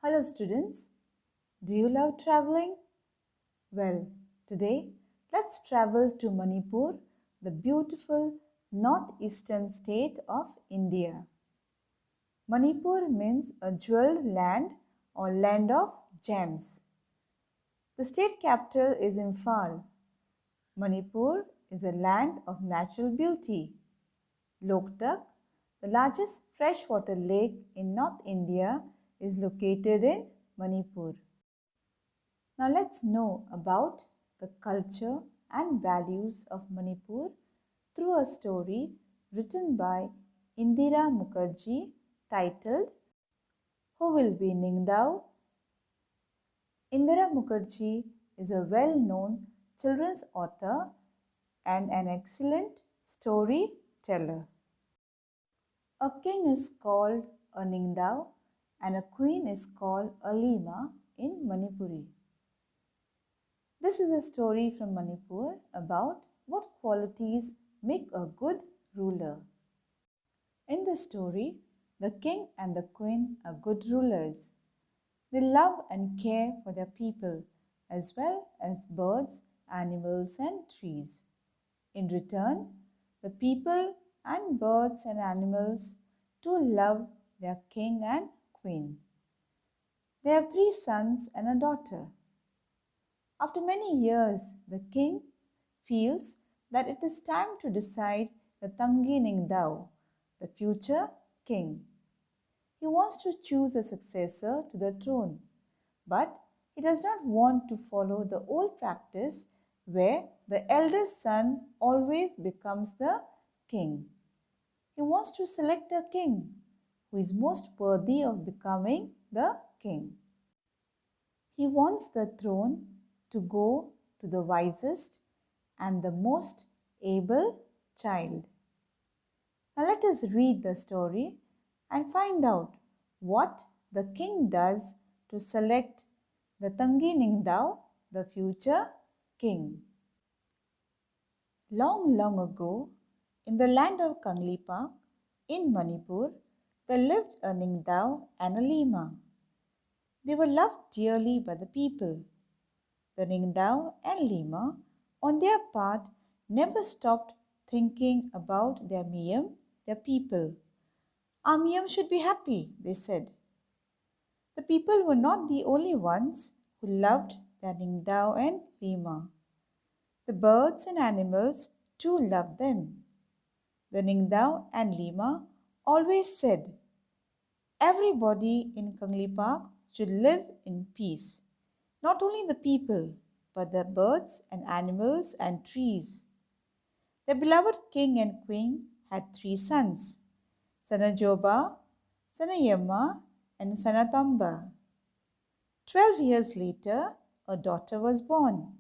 Hello students, do you love traveling? Well, today let's travel to Manipur, the beautiful northeastern state of India. Manipur means a jeweled land or land of gems. The state capital is Imphal. Manipur is a land of natural beauty. Loktak, the largest freshwater lake in North India, is located in Manipur. Now let's know about the culture and values of Manipur through a story written by Indira Mukherjee titled Who Will Be Ningthou? Indira Mukherjee is a well-known children's author and an excellent storyteller. A king is called a Ningthou and a queen is called a Lima in Manipuri. This is a story from Manipur about what qualities make a good ruler. In the story, the king and the queen are good rulers. They love and care for their people as well as birds, animals and trees. In return, the people and birds and animals too love their king and queen. They have 3 sons and a daughter. After many years, the king feels that it is time to decide the Tangi Ningthou, the future king. He wants to choose a successor to the throne, but he does not want to follow the old practice where the eldest son always becomes the king. He wants to select a king who is most worthy of becoming the king. He wants the throne to go to the wisest and the most able child. Now let us read the story and find out what the king does to select the Tangi Ningthou, the future king. Long, long ago, in the land of Kanglipak, in Manipur, there lived a Ningthou and a Lima. They were loved dearly by the people. The Ningthou and Lima, on their part, never stopped thinking about their Miyam, their people. Our Miyam should be happy, they said. The people were not the only ones who loved their Ningthou and Lima. The birds and animals too loved them. The Ningthou and Lima always said, everybody in Kanglipak should live in peace. Not only the people, but the birds and animals and trees. The beloved king and queen had 3 sons, Sanajoba, Sanayamma, and Sanatamba. 12 years later, a daughter was born.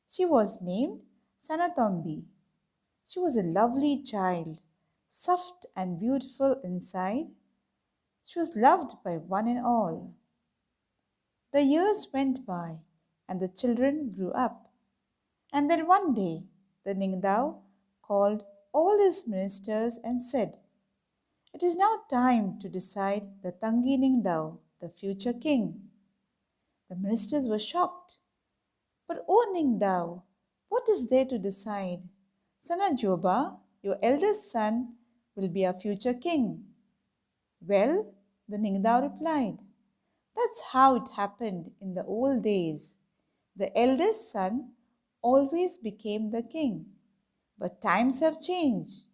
She was named Sanatombi. She was a lovely child, soft and beautiful inside. She was loved by one and all. The years went by and the children grew up. And then one day, the Ningthou called all his ministers and said, "It is now time to decide the Tangi Ningthou, the future king." The ministers were shocked. "But O Ningthou, what is there to decide? Sanajoba, your eldest son, will be our future king." "Well," the Ningthou replied, "that's how it happened in the old days. The eldest son always became the king. But times have changed.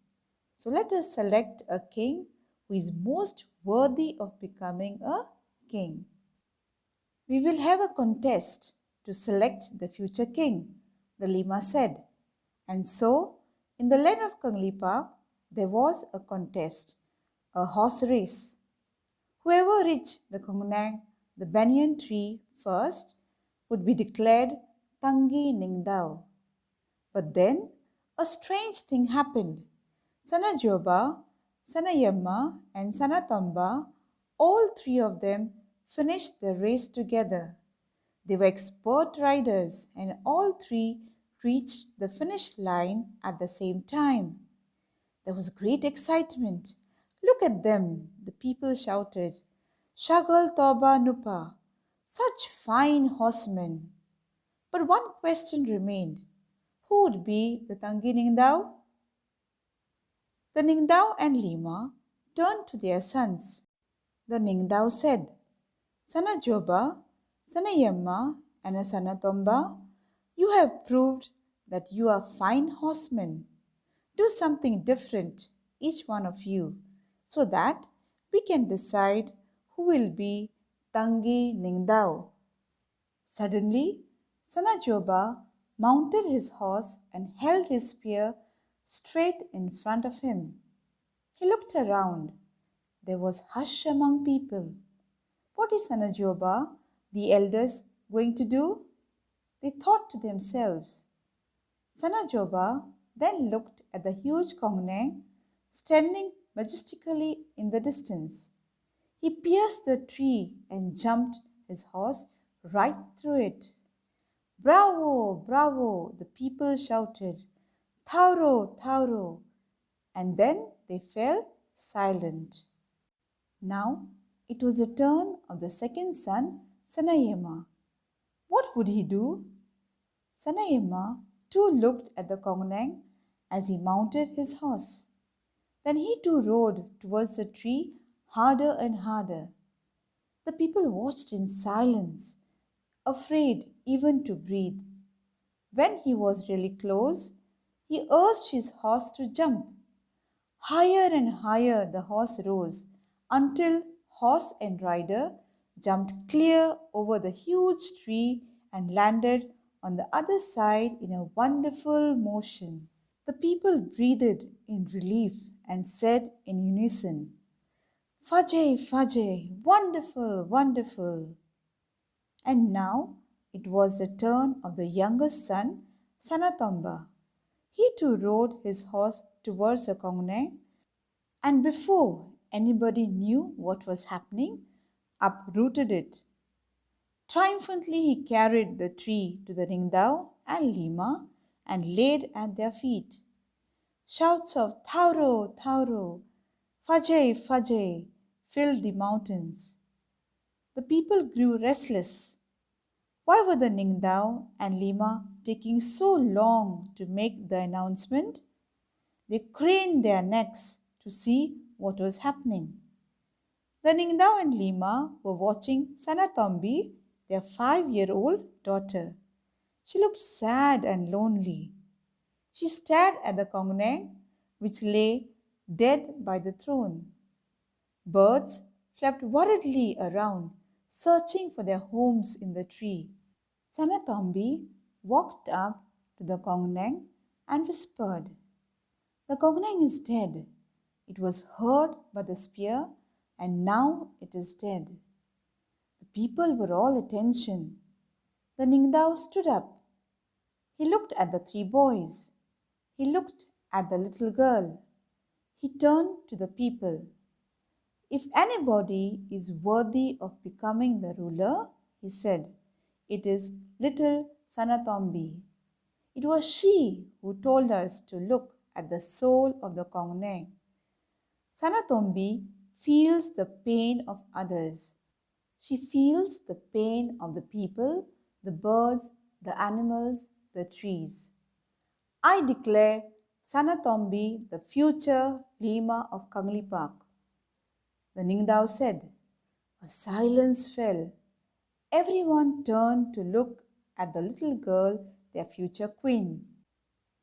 So let us select a king who is most worthy of becoming a king. We will have a contest to select the future king," the Lima said. And so, in the land of Kanglipak, there was a contest, a horse race. Whoever reached the kongnang, the banyan tree, first would be declared Tangi Ningthou. But then a strange thing happened. Sanajoba, Sanayamma and Sanatamba, all 3 of them finished the race together. They were expert riders and all 3 reached the finish line at the same time. There was great excitement. "Look at them," the people shouted. Shagal Toba Nupa, such fine horsemen. But one question remained. Who would be the Tangi Ningthou? The Ningthou and Lima turned to their sons. The Ningthou said, Sana Joba, Sana Yemma, and a Sana Tomba, you have proved that you are fine horsemen. Do something different, each one of you, so that we can decide who will be Tangi Ningthou. Suddenly, Sanajoba mounted his horse and held his spear straight in front of him. He looked around. There was hush among people. What is Sanajoba, the elders, going to do? They thought to themselves. Sanajoba then looked at the huge Kongneng standing majestically in the distance. He pierced the tree and jumped his horse right through it. Bravo, bravo, the people shouted. Tauro, Tauro. And then they fell silent. Now it was the turn of the second son, Sanayema. What would he do? Sanayema too looked at the Kongneng as he mounted his horse. Then he too rode towards the tree harder and harder. The people watched in silence, afraid even to breathe. When he was really close, he urged his horse to jump. Higher and higher the horse rose until horse and rider jumped clear over the huge tree and landed on the other side in a wonderful motion. The people breathed in relief and said in unison, Fajay, Fajay, wonderful, wonderful. And now it was the turn of the youngest son, Sanatomba. He too rode his horse towards the Kongne, and before anybody knew what was happening, uprooted it. Triumphantly he carried the tree to the Ningthou and Lima and laid at their feet. Shouts of Tauro, Tauro, Fajay, Fajay filled the mountains. The people grew restless. Why were the Ningthou and Lima taking so long to make the announcement? They craned their necks to see what was happening. The Ningthou and Lima were watching Sanatombi, their 5-year-old daughter. She looked sad and lonely. She stared at the Kongneng, which lay dead by the throne. Birds flapped worriedly around, searching for their homes in the tree. Sanatombi walked up to the Kongneng and whispered, The Kongneng is dead. It was hurt by the spear and now it is dead. The people were all attention. The Ningthou stood up. He looked at the 3 boys. He looked at the little girl. He turned to the people. If anybody is worthy of becoming the ruler, he said, it is little Sanatombi. It was she who told us to look at the soul of the Kongneng. Sanatombi feels the pain of others. She feels the pain of the people, the birds, the animals, the trees. I declare Sanatombi the future Lima of Kanglipak. The Ningthou said. A silence fell. Everyone turned to look at the little girl, their future queen.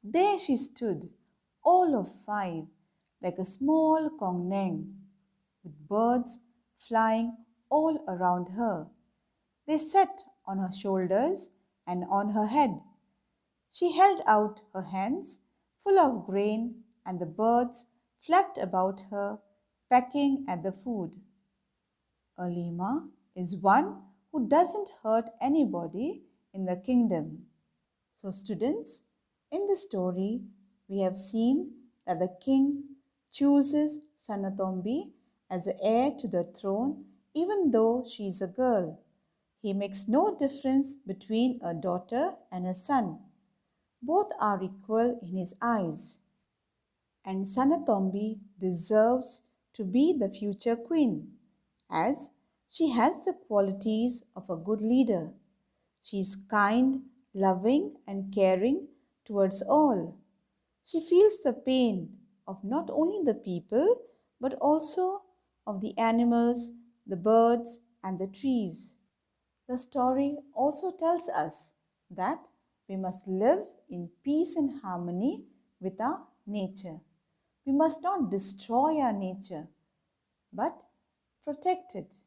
There she stood, all of 5, like a small Kongneng, with birds flying all around her. They sat on her shoulders and on her head. She held out her hands, full of grain, and the birds flapped about her, pecking at the food. A Lima is one who doesn't hurt anybody in the kingdom. So students, in the story, we have seen that the king chooses Sanatombi as the heir to the throne even though she is a girl. He makes no difference between a daughter and a son. Both are equal in his eyes. And Sanatombi deserves to be the future queen, as She has the qualities of a good leader. She is kind, loving, and caring towards all. She feels the pain of not only the people but also of the animals, the birds, and the trees. The story also tells us that we must live in peace and harmony with our nature. We must not destroy our nature but protect it.